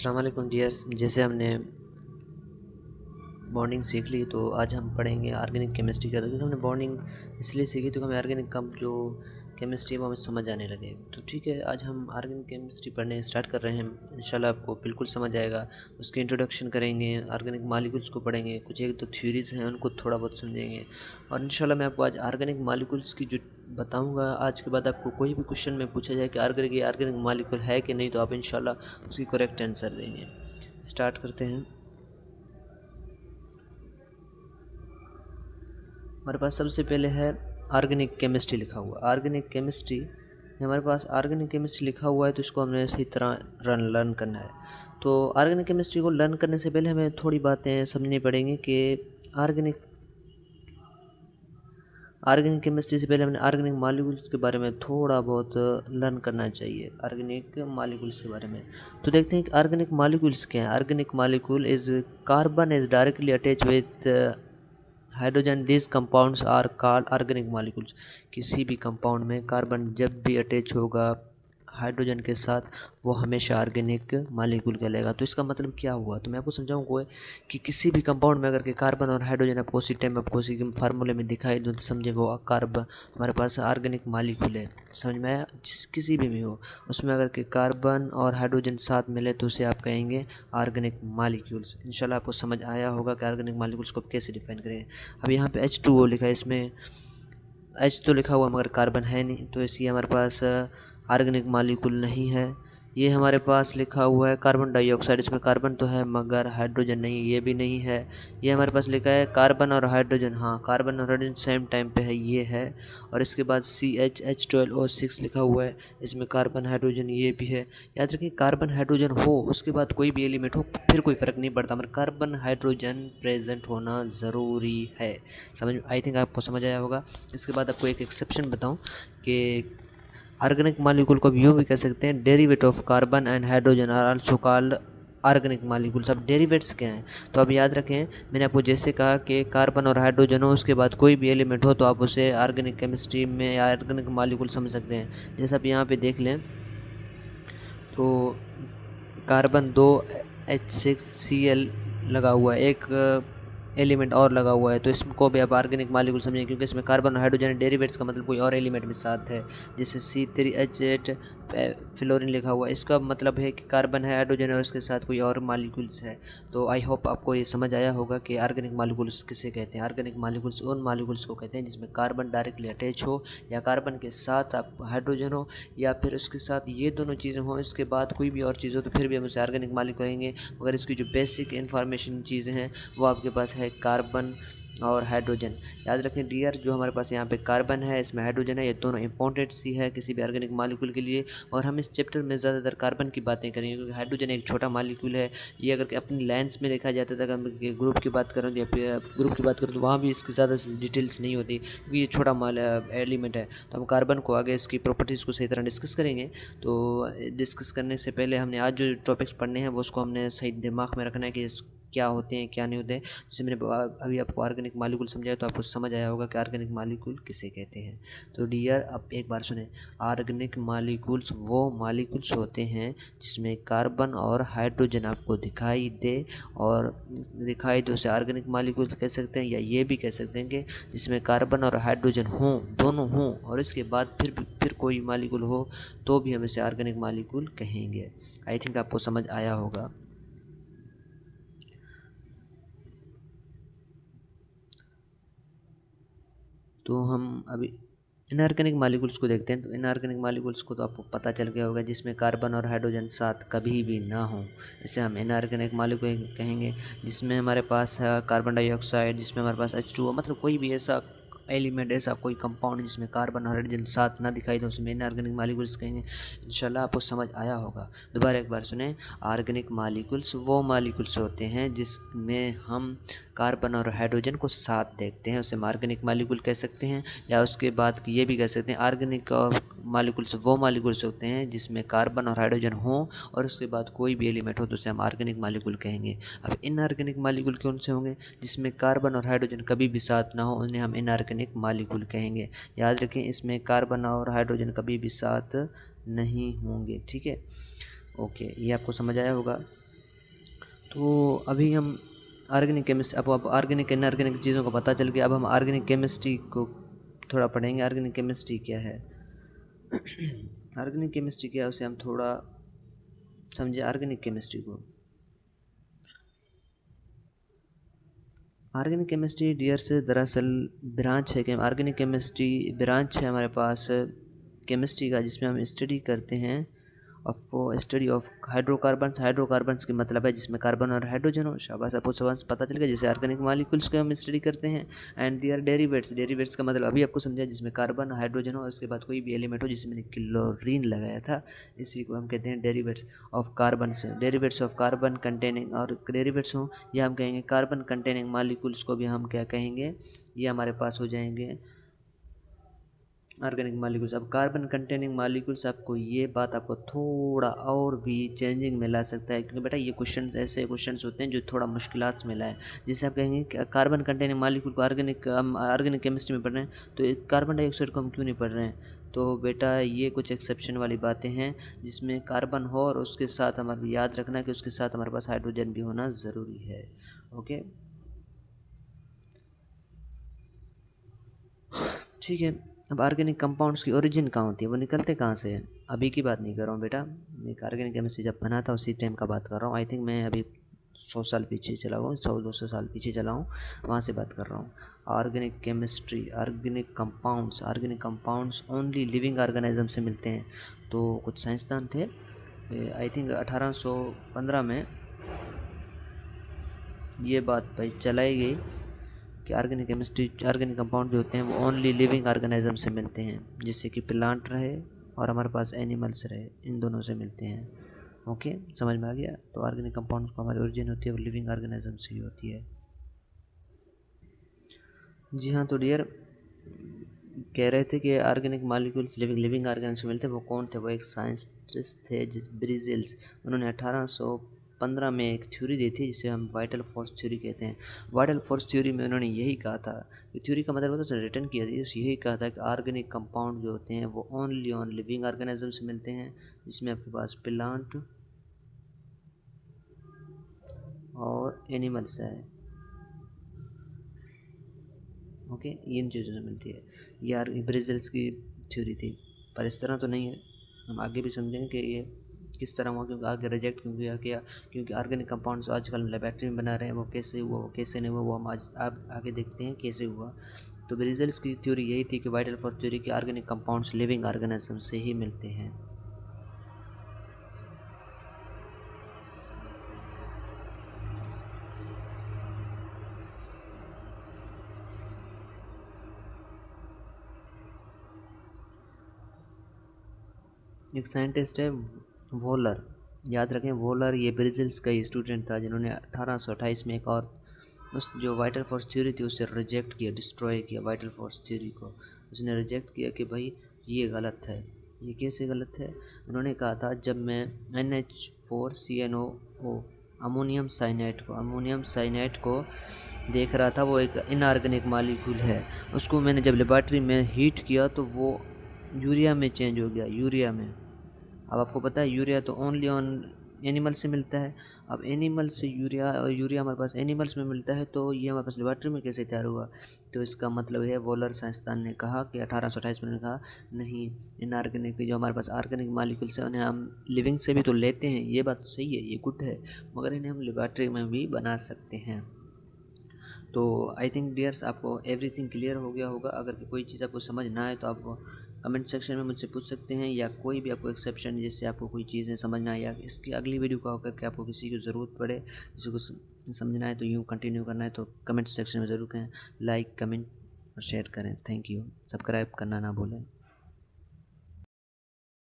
अस्सलाम वालेकुम डियर्स। जैसे हमने बॉन्डिंग सीख ली तो आज हम पढ़ेंगे ऑर्गेनिक केमिस्ट्री का। तो क्योंकि हमने बॉन्डिंग इसलिए सीखी तो हमें ऑर्गेनिक का जो केमिस्ट्री है वो हमें समझ आने लगे। तो ठीक है, आज हम ऑर्गेनिक केमिस्ट्री पढ़ने स्टार्ट कर रहे हैं। इंशाल्लाह आपको बिल्कुल समझ आएगा। उसके इंट्रोडक्शन करेंगे, ऑर्गेनिक मॉलिक्यूल्स को पढ़ेंगे, कुछ एक दो थ्योरीज हैं उनको थोड़ा बहुत समझेंगे। और इंशाल्लाह मैं आपको आज ऑर्गेनिक मॉलिक्यूल्स की जो बताऊंगा। आज के बाद आपको कोई भी क्वेश्चन में पूछा जाए कि ऑर्गेनिक मॉलिक्यूल है कि नहीं, तो आप इंशाल्लाह उसकी करेक्ट आंसर देंगे। स्टार्ट करते हैं। हमारे पास सबसे पहले है ऑर्गेनिक केमिस्ट्री लिखा हुआ। ऑर्गेनिक केमिस्ट्री हमारे पास ऑर्गेनिक केमिस्ट्री लिखा हुआ है, तो इसको हमने सही तरह लर्न करना है। तो ऑर्गेनिक केमिस्ट्री को लर्न करने से पहले हमें थोड़ी बातें समझनी पड़ेंगी कि ऑर्गेनिक ऑर्गेनिक केमिस्ट्री से पहले हमने ऑर्गेनिक मॉलिक्यूल्स के बारे में थोड़ा बहुत लर्न करना चाहिए। ऑर्गेनिक मॉलिक्यूल्स के बारे में तो देखते हैं कि ऑर्गेनिक मॉलिक्यूल्स क्या है। Organic molecule is carbon is directly attach with hydrogen. This compounds are called organic molecules. किसी भी कंपाउंड में कार्बन जब भी अटैच होगा हाइड्रोजन के साथ, वो हमेशा ऑर्गेनिक मॉलिक्यूल कहलाएगा। तो इसका मतलब क्या हुआ, तो मैं आपको समझाऊंगा कि किसी भी कंपाउंड में अगर के कार्बन और हाइड्रोजन आपको उसी टाइम आपको उसी फार्मूले में दिखाई दूँ तो समझे वो कार्बन हमारे पास ऑर्गेनिक मॉलिक्यूल है। समझ में आया? जिस किसी भी हो उसमें अगर के कार्बन और हाइड्रोजन साथ मिले तो उसे आप कहेंगे ऑर्गेनिक मॉलिक्यूल्स। इंशाल्लाह आपको समझ आया होगा कि ऑर्गेनिक मॉलिक्यूल्स को कैसे डिफाइन करें। अब यहाँ पे H2O लिखा है, इसमें H तो लिखा हुआ मगर कार्बन है नहीं, तो इसलिए हमारे पास ऑर्गेनिक मॉलिक्यूल नहीं है। ये हमारे पास लिखा हुआ है कार्बन डाइऑक्साइड, इसमें कार्बन तो है मगर हाइड्रोजन नहीं, ये भी नहीं है। ये हमारे पास लिखा है कार्बन और हाइड्रोजन, हाँ कार्बन और हाइड्रोजन सेम टाइम पे है, ये है। और इसके बाद CH12O6 लिखा हुआ है, इसमें कार्बन हाइड्रोजन ये भी है। याद रखिए, कार्बन हाइड्रोजन हो उसके बाद कोई भी एलिमेंट हो फिर कोई फ़र्क नहीं पड़ता, मगर कार्बन हाइड्रोजन प्रेजेंट होना ज़रूरी है। समझ आई थिंक आपको समझ आया होगा। इसके बाद आपको एक एक्सेप्शन बताऊं कि ऑर्गेनिक मॉलिक्यूल को यूँ भी कह सकते हैं, derivative of carbon and hydrogen are also called organic molecules. अब डेरिवेट्स क्या हैं, तो अब याद रखें मैंने आपको जैसे कहा कि कार्बन और हाइड्रोजन हो उसके बाद कोई भी एलिमेंट हो तो आप उसे ऑर्गेनिक केमिस्ट्री में या ऑर्गेनिक मॉलिक्यूल समझ सकते हैं। जैसे आप यहाँ पे देख लें तो कार्बन 2H6Cl लगा हुआ है, एक एलिमेंट और लगा हुआ है, तो इसको भी आप ऑर्गेनिक मॉलिक्यूल समझें क्योंकि इसमें कार्बन और हाइड्रोजन डेरिवेट्स का मतलब कोई और एलिमेंट भी साथ है। जैसे C3H8 फ्लोरीन लिखा हुआ है, इसका मतलब है कि कार्बन है, हाइड्रोजन और उसके साथ कोई और मॉलिक्यूल्स है। तो आई होप आपको ये समझ आया होगा कि ऑर्गेनिक मॉलिक्यूल्स किसे कहते हैं। ऑर्गेनिक मॉलिक्यूल्स उन मॉलिक्यूल्स को कहते हैं जिसमें कार्बन डायरेक्टली अटैच हो या कार्बन के साथ आप हाइड्रोजन हो या फिर उसके साथ ये दोनों चीज़ें हों, इसके बाद कोई भी और चीज़ हो तो फिर भी हम उसे ऑर्गेनिक मॉलिक्यूल कहेंगे। मगर इसकी जो बेसिक इन्फॉर्मेशन चीज़ें हैं वो आपके पास है कार्बन और हाइड्रोजन। याद रखें डियर, जो हमारे पास यहाँ पे कार्बन है इसमें हाइड्रोजन है, ये दोनों इंपॉर्टेंट सी है किसी भी ऑर्गेनिक मॉलिक्यूल के लिए। और हम इस चैप्टर में ज़्यादातर कार्बन की बातें करेंगे क्योंकि हाइड्रोजन एक छोटा मॉलिक्यूल है। ये अगर अपनी लाइन्स में देखा जाता था, अगर हम ग्रुप की बात करें या ग्रुप की बात करें तो वहाँ भी इसकी ज़्यादा डिटेल्स नहीं होती क्योंकि ये छोटा एलिमेंट है। तो हम कार्बन को आगे इसकी प्रॉपर्टीज़ को सही तरह डिस्कस करेंगे। तो डिस्कस करने से पहले हमने आज जो टॉपिक्स पढ़ने हैं वो उसको हमने सही दिमाग में रखना है कि क्या होते हैं क्या नहीं होते हैं। जैसे मैंने अभी आपको ऑर्गेनिक मॉलिक्यूल समझाया तो आपको समझ आया होगा कि ऑर्गेनिक मॉलिक्यूल किसे कहते हैं। तो डियर आप एक बार सुने, ऑर्गेनिक मॉलिक्यूल्स वो मॉलिक्यूल्स होते हैं जिसमें कार्बन और हाइड्रोजन आपको दिखाई दे, और दिखाई दे उसे ऑर्गेनिक मॉलिक्यूल्स कह सकते हैं, या ये भी कह सकते हैं कि जिसमें कार्बन और हाइड्रोजन हों, दोनों हों, और इसके बाद फिर कोई मॉलिक्यूल हो तो भी हम इसे ऑर्गेनिक मॉलिक्यूल कहेंगे। आई थिंक आपको समझ आया होगा। तो हम अभी इनऑर्गेनिक मॉलिक्यूल्स को देखते हैं। तो इनऑर्गेनिक मॉलिक्यूल्स को तो आपको पता चल गया होगा जिसमें कार्बन और हाइड्रोजन साथ कभी भी ना हो, इसे हम इनऑर्गेनिक मॉलिक्यूल कहेंगे। जिसमें हमारे पास है कार्बन डाइऑक्साइड, जिसमें हमारे पास H2O, मतलब कोई भी ऐसा एलिमेंट, ऐसा कोई कंपाउंड जिसमें कार्बन और हाइड्रोजन साथ ना दिखाई दे उसे इनऑर्गेनिक मॉलिक्यूल्स कहेंगे। इंशाल्लाह आपको समझ आया होगा। दोबारा एक बार सुने, ऑर्गेनिक मॉलिक्यूल्स वो मॉलिक्यूल्स होते हैं जिसमें हम कार्बन और हाइड्रोजन को साथ देखते हैं, उसे हम ऑर्गेनिक मॉलिक्यूल कह सकते हैं। या उसके बाद ये भी कह सकते हैं ऑर्गेनिक और मॉलिक्यूल्स वो मॉलिक्यूल्स होते हैं जिसमें कार्बन और हाइड्रोजन हो और उसके बाद कोई भी एलिमेंट हो तो उसे हम ऑर्गेनिक मॉलिक्यूल कहेंगे। अब इनऑर्गेनिक मॉलिक्यूल कौन से होंगे, जिसमें कार्बन और हाइड्रोजन कभी भी साथ ना हो उन्हें हम इनऑर्गेनिक मॉलिक्यूल कहेंगे। याद रखें, इसमें कार्बन और हाइड्रोजन कभी भी साथ नहीं होंगे। ठीक है, ओके, ये आपको समझ आया होगा। तो अभी हम ऑर्गेनिक केमिस्ट्री, अब ऑर्गेनिक इनऑर्गेनिक चीज़ों का पता चल गया। अब हम ऑर्गेनिक केमिस्ट्री को थोड़ा पढ़ेंगे। ऑर्गेनिक केमिस्ट्री क्या है? ऑर्गेनिक केमिस्ट्री क्या है उसे हम थोड़ा समझे। ऑर्गेनिक केमिस्ट्री को, ऑर्गेनिक केमिस्ट्री डियर से दरअसल ब्रांच है कि ऑर्गेनिक केमिस्ट्री ब्रांच है हमारे पास केमिस्ट्री का, जिसमें हम स्टडी करते हैं स्टडी ऑफ हाइड्रोकार्बन्स। हाइड्रोकार्बन्स की मतलब है जिसमें कार्बन और हाइड्रोजन हो। शाबाश, आपको शाबाश पता चल गया। जैसे ऑर्गेनिक मॉलिक्यूल्स को हम स्टडी करते हैं। एंड दियर डेरिवेट्स, डेरिवेट्स का मतलब अभी आपको समझा, जिसमें कार्बन हाइड्रोजन हो, उसके बाद कोई भी एलिमेंट हो, जिसमें मैंने क्लोरीन लगाया था, इसी को हम कहते हैं डेरिवेट्स ऑफ कार्बन से। डेरिवेट्स ऑफ कार्बन कंटेनिंग और डेरिवेट्स हों, या हम कहेंगे कार्बन कंटेनिंग मॉलिक्यूल्स को भी हम क्या कहेंगे, ये हमारे पास हो जाएंगे ऑर्गेनिक मॉलिक्यूल्स। अब कार्बन कंटेनिंग मॉलिक्यूल्स, आपको ये बात आपको थोड़ा और भी चेंजिंग में ला सकता है, क्योंकि बेटा ये क्वेश्चन ऐसे क्वेश्चंस होते हैं जो थोड़ा मुश्किलात में लाए। जैसे आप कहेंगे कि कार्बन कंटेनिंग मॉलिक्यूल को हम ऑर्गेनिक केमिस्ट्री में पढ़ रहे हैं, तो कार्बन डाइऑक्साइड को हम क्यों नहीं पढ़ रहे हैं? तो बेटा ये कुछ एक्सेप्शन वाली बातें हैं, जिसमें कार्बन हो और उसके साथ हमारे याद रखना कि उसके साथ हमारे पास हाइड्रोजन भी होना ज़रूरी है। ओके, ठीक है। अब ऑर्गेनिक कंपाउंड्स की ओरिजिन कहाँ होती है, वो निकलते कहाँ से हैं? अभी की बात नहीं कर रहा हूँ बेटा, एक ऑर्गेनिक केमिस्ट्री जब बना था उसी टाइम का बात कर रहा हूँ। आई थिंक मैं अभी 100 साल पीछे चला हूँ, 100-200 साल पीछे चला हूँ, वहाँ से बात कर रहा हूँ। Organic chemistry, organic compounds only living organism से मिलते हैं। तो कुछ साइंसदान थे, आई थिंक 1815 में ये बात भाई चलाई गई कि ऑर्गेनिक कंपाउंड जो होते हैं वो ओनली लिविंग ऑर्गेनिज्म से मिलते हैं, जिससे कि प्लांट रहे और हमारे पास एनिमल्स रहे, इन दोनों से मिलते हैं। ओके, समझ में आ गया? तो ऑर्गेनिक कंपाउंड्स को हमारी ओरिजिन होती है वो लिविंग ऑर्गेनिज्म से ही होती है। जी हाँ, तो डियर कह रहे थे कि ऑर्गेनिक मॉलिक्यूल्स लिविंग ऑर्गेनिज्म से मिलते हैं। वो कौन थे? वो एक साइंटिस्ट थे ब्रिजेल्स। उन्होंने 1815 में एक थ्योरी दी थी, जिसे हम वाइटल फोर्स थ्योरी कहते हैं। वाइटल फोर्स थ्योरी में उन्होंने यही कहा था, ये थ्योरी का मतलब तो रिटर्न किया था, यही कहा था कि ऑर्गेनिक कंपाउंड जो होते हैं वो ओनली ऑन लिविंग ऑर्गेनिज्म से मिलते हैं, जिसमें आपके पास प्लांट और एनिमल्स है। ओके, इन चीज़ों से मिलती है। यार ब्रिजेल्स की थ्योरी थी, पर इस तरह तो नहीं है। हम आगे भी समझेंगे कि ये किस तरह हुआ, क्योंकि आगे रिजेक्ट क्यों किया, क्योंकि ऑर्गेनिक कंपाउंड्स आजकल लेबोरेटरी में बना रहे हैं, वो कैसे हुआ वो कैसे नहीं हुआ, वो हम आज आगे देखते हैं कैसे हुआ। तो ब्रिजेल्स की थ्योरी यही थी कि वाइटल फोर्स थ्योरी की ऑर्गेनिक कंपाउंड्स लिविंग ऑर्गेनिज्म से ही मिलते हैं। एक साइंटिस्ट है वोलर, याद रखें वोलर, ये ब्रिजेल्स का ही स्टूडेंट था, जिन्होंने 1828 में एक और उस जो वाइटल फोर्स थ्योरी थी उसे रिजेक्ट किया, डिस्ट्रॉय किया वाइटल फोर्स थ्योरी को। उसने रिजेक्ट किया कि भाई ये गलत है। ये कैसे गलत है? उन्होंने कहा था, जब मैं NH4CnO अमोनियम साइनाइड को देख रहा था, वो एक इनऑर्गेनिक मॉलिक्यूल है, उसको मैंने जब लेबॉर्ट्री में हीट किया तो वो यूरिया में चेंज हो गया, यूरिया में। अब आपको पता है यूरिया तो ओनली ऑन एनिमल से मिलता है। अब एनिमल से यूरिया, और यूरिया हमारे पास एनिमल्स में मिलता है, तो ये हमारे पास लेबॉर्ट्री में कैसे तैयार हुआ? तो इसका मतलब है वोलर साइंसदान ने कहा कि 1828 में कहा, नहीं, इनऑर्गेनिक जो हमारे पास ऑर्गेनिक मॉलिक्यूल्स हैं उन्हें हम लिविंग से भी तो लेते हैं, ये बात सही है, ये गुड है, मगर इन्हें हम लेबॉर्ट्री में भी बना सकते हैं। तो आई थिंक डियर्स आपको एवरीथिंग क्लियर हो गया होगा। अगर कोई चीज़ आपको समझ ना आए तो आप कमेंट सेक्शन में मुझसे पूछ सकते हैं, या कोई भी आपको एक्सेप्शन जिससे आपको कोई चीज़ें समझ ना आए, या इसकी अगली वीडियो का होकर के आपको किसी की ज़रूरत पड़े, किसी को समझना है तो यूँ कंटिन्यू करना है, तो कमेंट सेक्शन में ज़रूर कहें। लाइक, कमेंट और शेयर करें। Thank you. सब्सक्राइब करना ना भूलें।